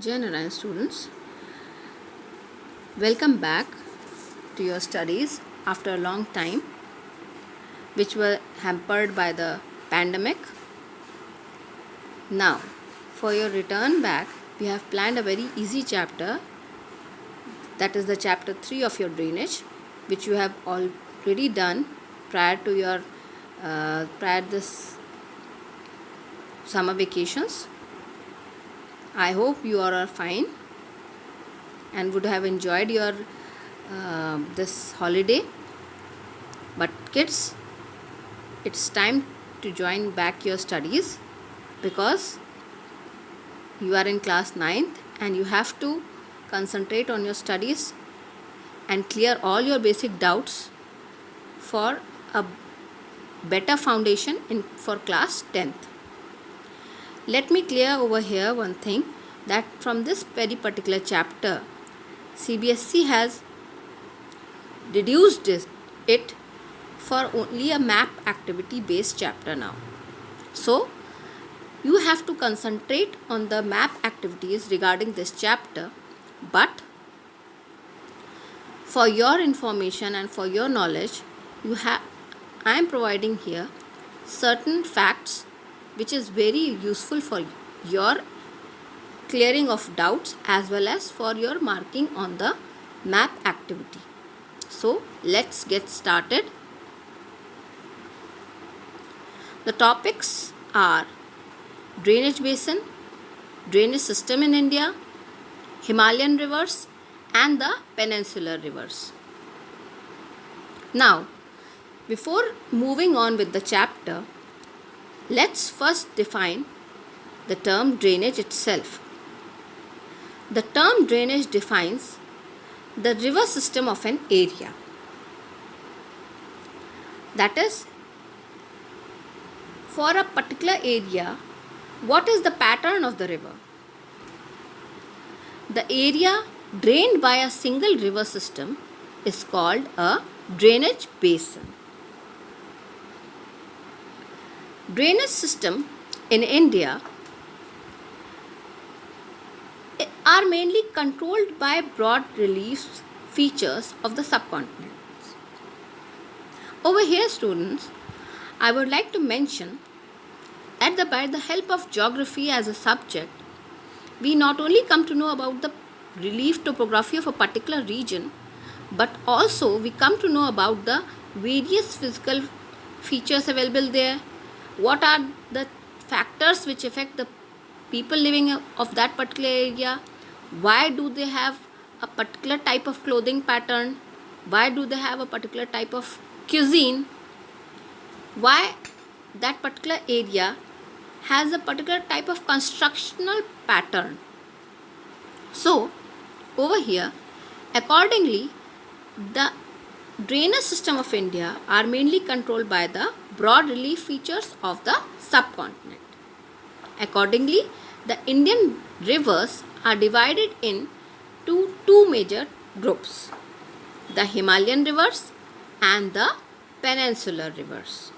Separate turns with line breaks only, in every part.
Jai Narayan students, welcome back to your studies after a long time, which were hampered by the pandemic. Now, for your return back, we have planned a very easy chapter, that is the chapter 3 of your drainage, which you have already done prior to your prior this summer vacations. I hope you are fine and would have enjoyed your this holiday. But kids, it's time to join back your studies because you are in class 9th and you have to concentrate on your studies and clear all your basic doubts for a better foundation for class 10th. Let me clear over here one thing, that from this very particular chapter, CBSE has reduced it for only a map activity based chapter now. So, you have to concentrate on the map activities regarding this chapter, but for your information and for your knowledge, I am providing here certain facts which is very useful for your clearing of doubts as well as for your marking on the map activity. So let's get started. The topics are drainage basin, drainage system in India, Himalayan rivers and the peninsular rivers. Now, before moving on with the chapter, let's first define the term drainage itself. The term drainage defines the river system of an area. That is, for a particular area, what is the pattern of the river? The area drained by a single river system is called a drainage basin. Drainage system in India are mainly controlled by broad relief features of the subcontinent. Over here, students, I would like to mention that by the help of geography as a subject, we not only come to know about the relief topography of a particular region, but also we come to know about the various physical features available there. What are the factors which affect the people living of that particular area? Why do they have a particular type of clothing pattern? Why do they have a particular type of cuisine? Why that particular area has a particular type of constructional pattern? So, over here, accordingly, the drainage system of India are mainly controlled by the broad relief features of the subcontinent. Accordingly, the Indian rivers are divided into two major groups, the Himalayan rivers and the peninsular rivers.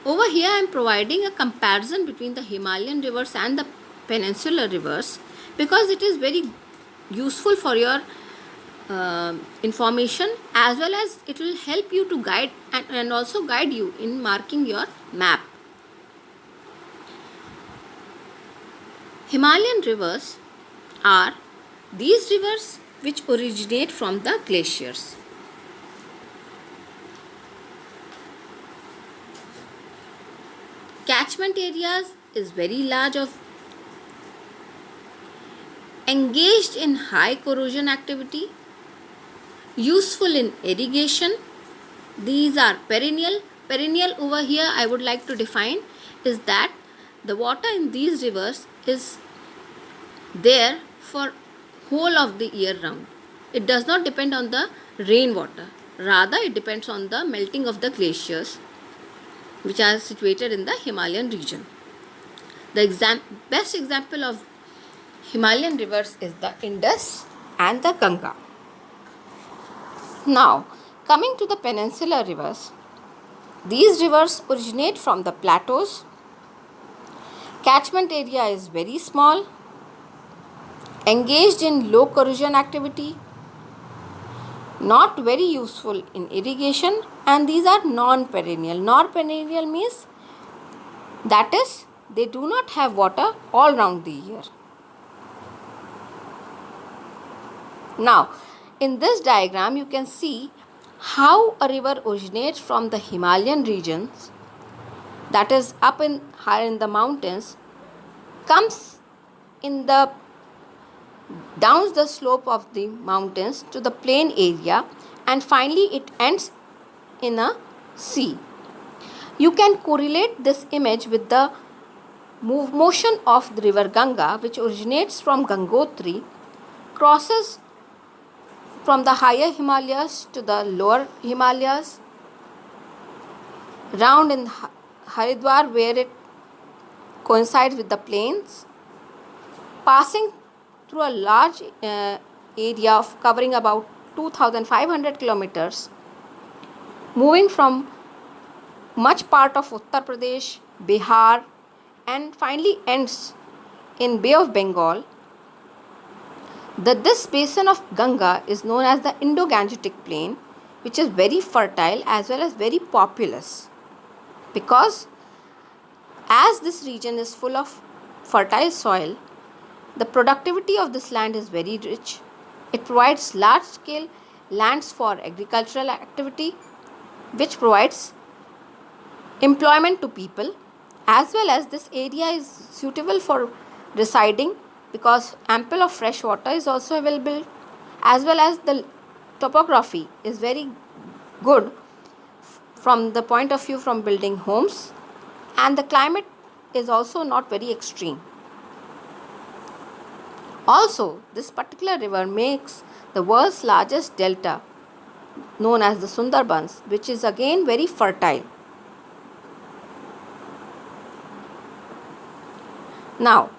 Over here, I am providing a comparison between the Himalayan rivers and the peninsular rivers because it is very useful for your information, as well as it will help you to guide and also guide you in marking your map. Himalayan rivers are these rivers which originate from the glaciers. Catchment areas is very large, of engaged in high corrosion activity, useful in irrigation. These are perennial. Perennial over here I would like to define is that the water in these rivers is there for whole of the year round. It does not depend on the rainwater. Rather, it depends on the melting of the glaciers which are situated in the Himalayan region. The best example of Himalayan rivers is the Indus and the Ganga. Now, coming to the peninsular rivers, these rivers originate from the plateaus Catchment area is very small, engaged in low corrosion activity, not very useful in irrigation, and these are non-perennial. Non-perennial means that is they do not have water all round the year. Now, in this diagram you can see how a river originates from the Himalayan regions, that is up in higher in the mountains, comes in the down the slope of the mountains to the plain area, and finally it ends in a sea. You can correlate this image with the motion of the river Ganga, which originates from Gangotri, crosses from the higher Himalayas to the lower Himalayas, round in Haridwar where it coincides with the plains, passing through a large area of covering about 2500 kilometers, moving from much part of Uttar Pradesh, Bihar, and finally ends in Bay of Bengal. This basin of Ganga is known as the Indo-Gangetic Plain, which is very fertile as well as very populous, because as this region is full of fertile soil, the productivity of this land is very rich. It provides large scale lands for agricultural activity, which provides employment to people, as well as this area is suitable for residing because ample of fresh water is also available, as well as the topography is very good from the point of view from building homes, and the climate is also not very extreme. Also, this particular river makes the world's largest delta known as the Sundarbans, which is again very fertile. Now,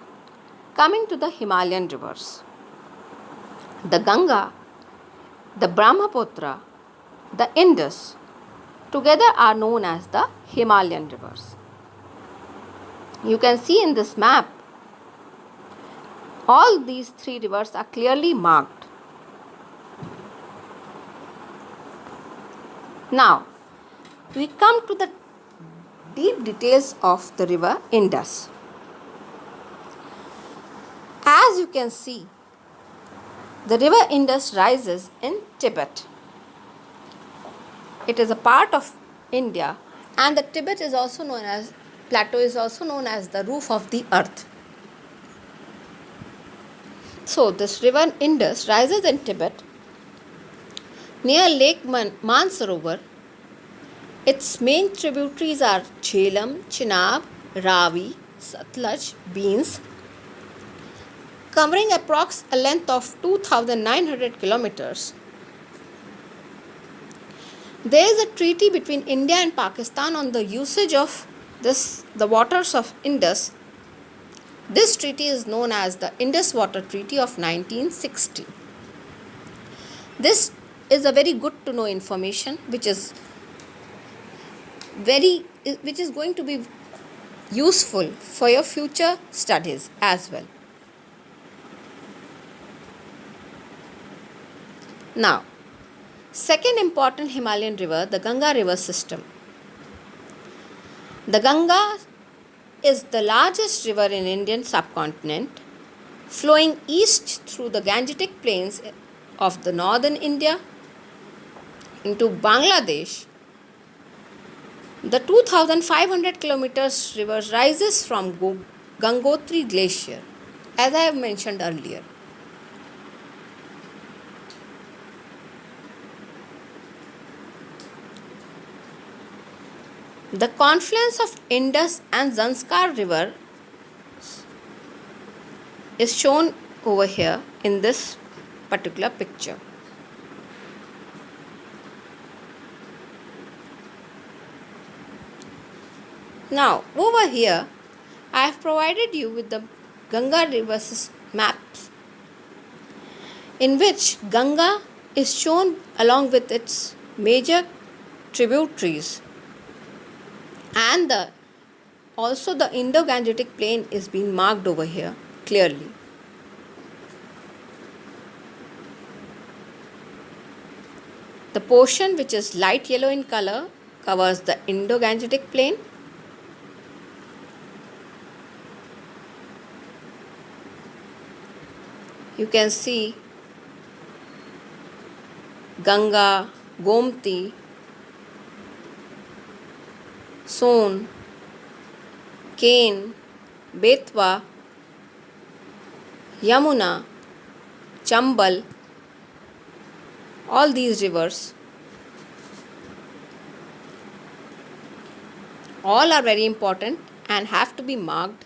coming to the Himalayan rivers, the Ganga, the Brahmaputra, the Indus together are known as the Himalayan rivers. You can see in this map, all these three rivers are clearly marked. Now, we come to the deep details of the river Indus. As you can see, the river Indus rises in Tibet. It is a part of India, and the Tibet is also known as plateau is also known as the roof of the earth. So this river Indus rises in Tibet near Lake Mansarovar. Its main tributaries are Jhelum, Chenab, Ravi, Satluj, Beans, covering approx a length of 2,900 kilometers. There is a treaty between India and Pakistan on the usage of the waters of Indus. This treaty is known as the Indus Water Treaty of 1960. This is a very good to know information which is going to be useful for your future studies as well. Now, second important Himalayan river, the Ganga river system. The Ganga is the largest river in Indian subcontinent, flowing east through the Gangetic plains of the northern India into Bangladesh. The 2,500 kilometers river rises from Gangotri Glacier, as I have mentioned earlier. The confluence of Indus and Zanskar river is shown over here in this particular picture. Now, over here, I have provided you with the Ganga river maps, in which Ganga is shown along with its major tributaries and the Also, the Indo-Gangetic Plain is being marked over here clearly. The portion which is light yellow in color covers the Indo-Gangetic Plain. You can see Ganga, Gomti, Son, Ken, Betwa, Yamuna, Chambal, all these rivers, all are very important and have to be marked,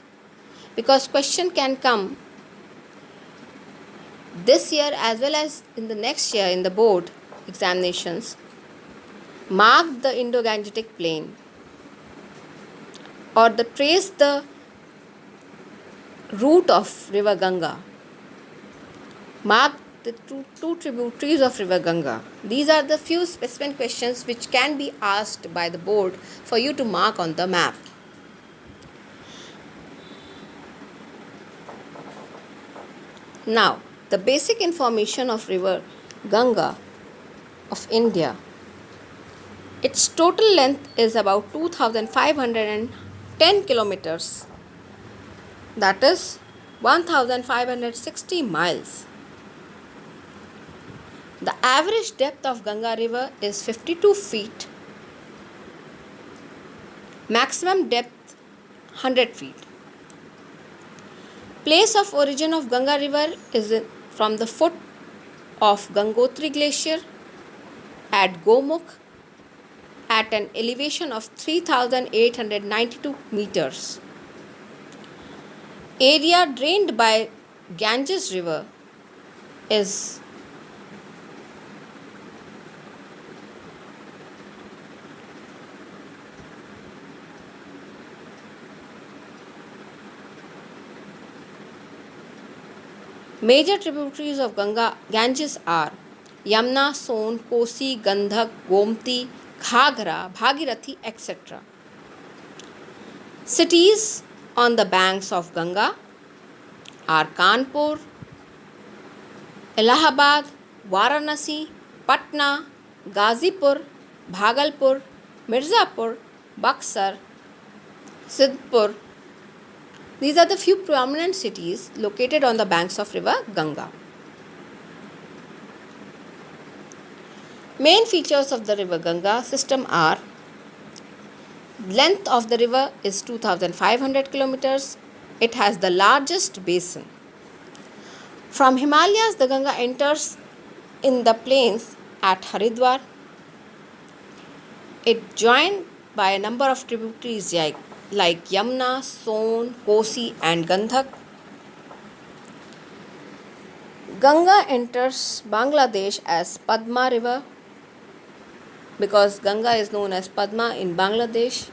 because question can come this year as well as in the next year in the board examinations. Mark the Indo-Gangetic Plain, or trace the route of river Ganga. Mark the two tributaries of river Ganga. These are the few specific questions which can be asked by the board for you to mark on the map. Now, the basic information of river Ganga of India. Its total length is about 2510 kilometers, that is 1560 miles. The average depth of Ganga river is 52 feet. Maximum depth 100 feet. Place of origin of Ganga river is from the foot of Gangotri glacier at Gomukh at an elevation of 3892 meters. Area drained by Ganges river is major tributaries of Ganges are Yamuna, Son, Kosi, Gandhak, Gomti, Ghaghra, Bhagirathi, etc. Cities on the banks of Ganga are Kanpur, Allahabad, Varanasi, Patna, Ghazipur, Bhagalpur, Mirzapur, Buxar, Sidhpur. These are the few prominent cities located on the banks of river Ganga. Main features of the river Ganga system are: length of the river is 2500 kilometers. It has the largest basin. From Himalayas, the Ganga enters in the plains at Haridwar. It joined by a number of tributaries like Yamuna, Son, Kosi and Gandhak. Ganga enters Bangladesh as Padma river, because Ganga is known as Padma in Bangladesh.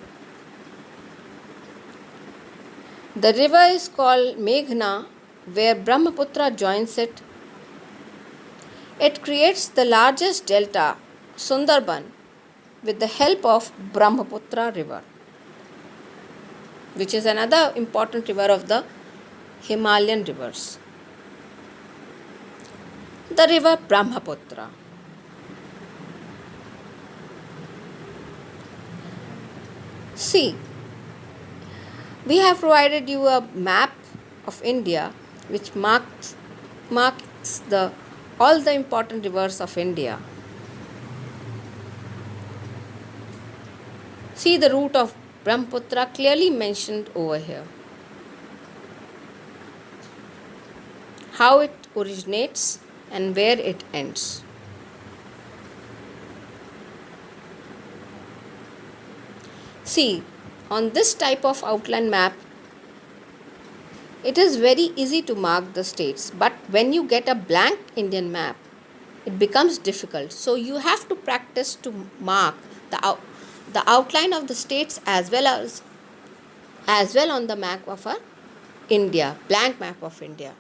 The river is called Meghna, where Brahmaputra joins it. It creates the largest delta, Sundarban, with the help of Brahmaputra river, which is another important river of the Himalayan rivers. The river Brahmaputra. See, we have provided you a map of India which marks all the important rivers of India. See the route of Brahmaputra clearly mentioned over here. How it originates and where it ends. See, on this type of outline map, it is very easy to mark the states, but when you get a blank Indian map, it becomes difficult. So you have to practice to mark the outline of the states as well on the map of India, blank map of India.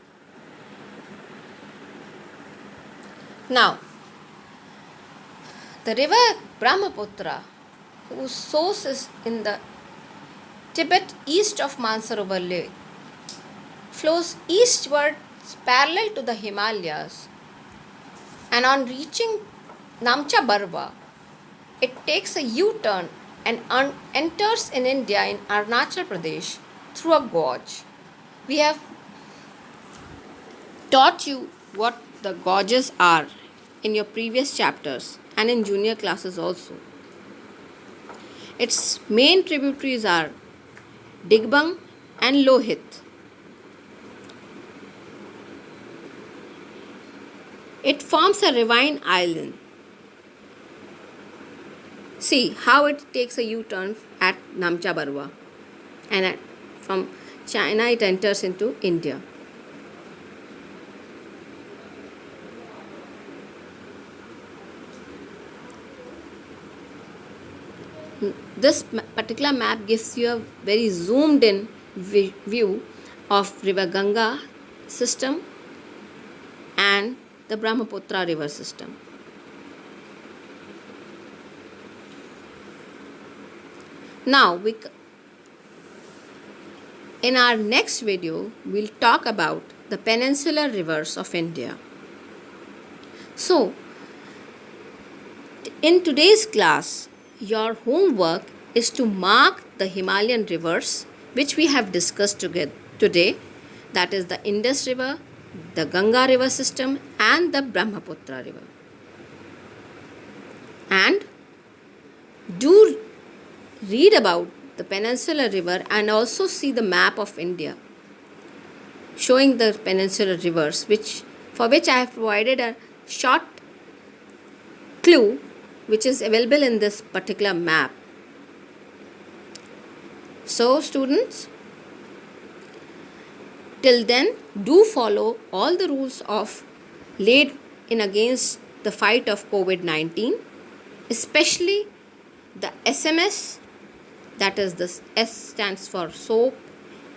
Now, the river Brahmaputra, whose source is in the Tibet, east of Mansarovar Lake, flows eastward parallel to the Himalayas, and on reaching Namcha Barwa, it takes a U turn and enters in India in Arunachal Pradesh through a gorge. We have taught you what the gorges are in your previous chapters and in junior classes also. Its main tributaries are Digbang and Lohit. It forms a ravine island. See how it takes a U-turn at Namcha Barwa, and from China it enters into India. This particular map gives you a very zoomed in view of river Ganga system and the Brahmaputra river system. Now in our next video we'll talk about the peninsular rivers of India. So in today's class, your homework is to mark the Himalayan rivers which we have discussed today, that is the Indus River, the Ganga river system and the Brahmaputra river. And do read about the peninsular river and also see the map of India showing the peninsular rivers, for which I have provided a short clue which is available in this particular map. So students, till then do follow all the rules of laid in against the fight of COVID-19, especially the SMS, that is the S stands for soap,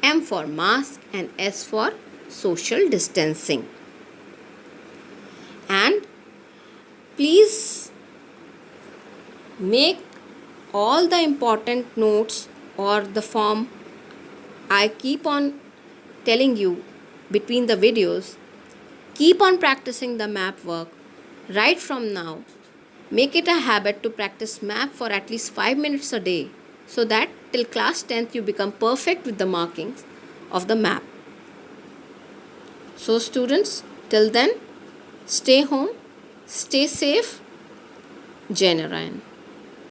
M for mask and S for social distancing. And please make all the important notes or the form I keep on telling you between the videos. Keep on practicing the map work right from now. Make it a habit to practice map for at least 5 minutes a day, so that till class 10th you become perfect with the markings of the map. So students, till then, stay home, stay safe. Jai Narayan.